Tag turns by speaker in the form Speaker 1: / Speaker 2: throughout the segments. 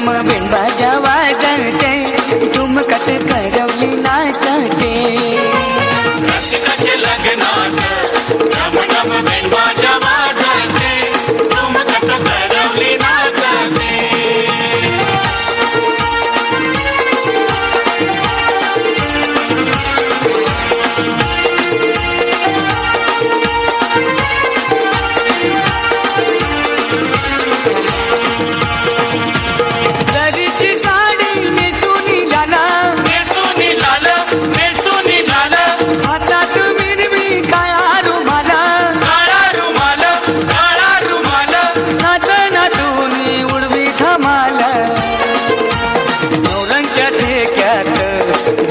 Speaker 1: डम बिनबाजा वाजते ठुमकत करवली नाचते
Speaker 2: रसिकाचे लग्नात डम डम बिनबाजा वाजते ठुमकत करवली नाचते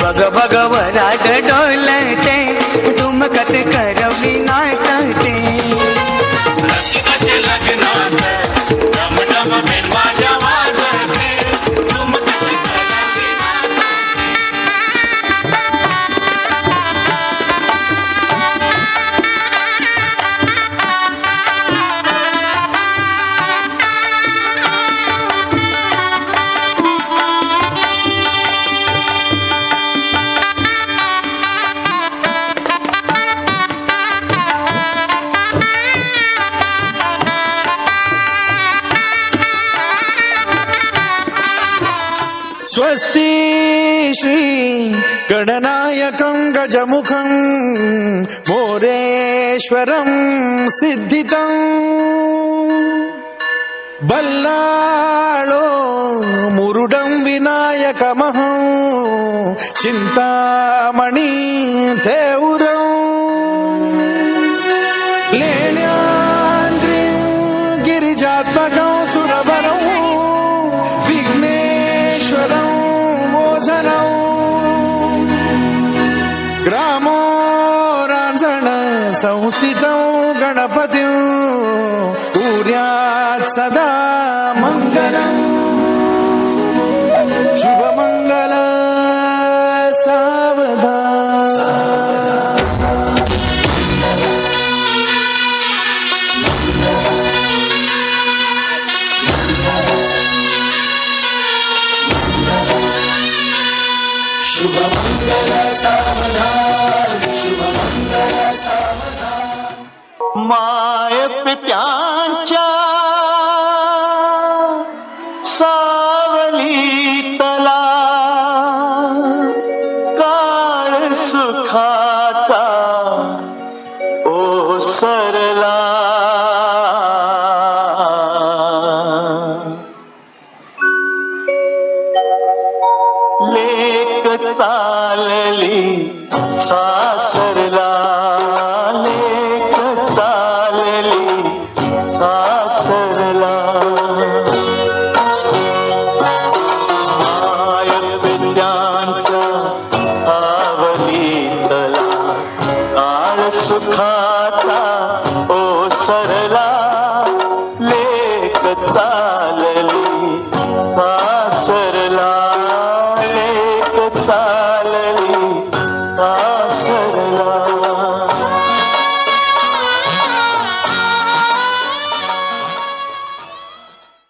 Speaker 1: बग बग वराड डोलते ठुमकत करवली नाचते
Speaker 2: रसिकाचे लग्नात डम डम बिनबाजा वाजते ठुमकत करवली नाचते
Speaker 3: स्वस्ति श्री गणनायकं गजमुखं मोरेश्वरं सिद्धितं बल्लाळो मुरुडं विनायकमहं चिन्तामणि थेउरं लेण्याद्रिं गिरिजात्मकं सुरवरं ग्रामो रांजण संस्थितं गणपतिं कुर्यात् सदा मङ्गलम् शुभमङ्गल सावधान शुभमङ्गल सावधान शुभमङ्गल सावधान
Speaker 4: माय पित्यांच्या सावलीतला काळ सुखाचा ओसरला लेक चालली सासरला लेक चालली सासरला माय पित्यांच्या सावलीतला काळ सुखाचा ओसरला लेक चालली सासरला लेक चालली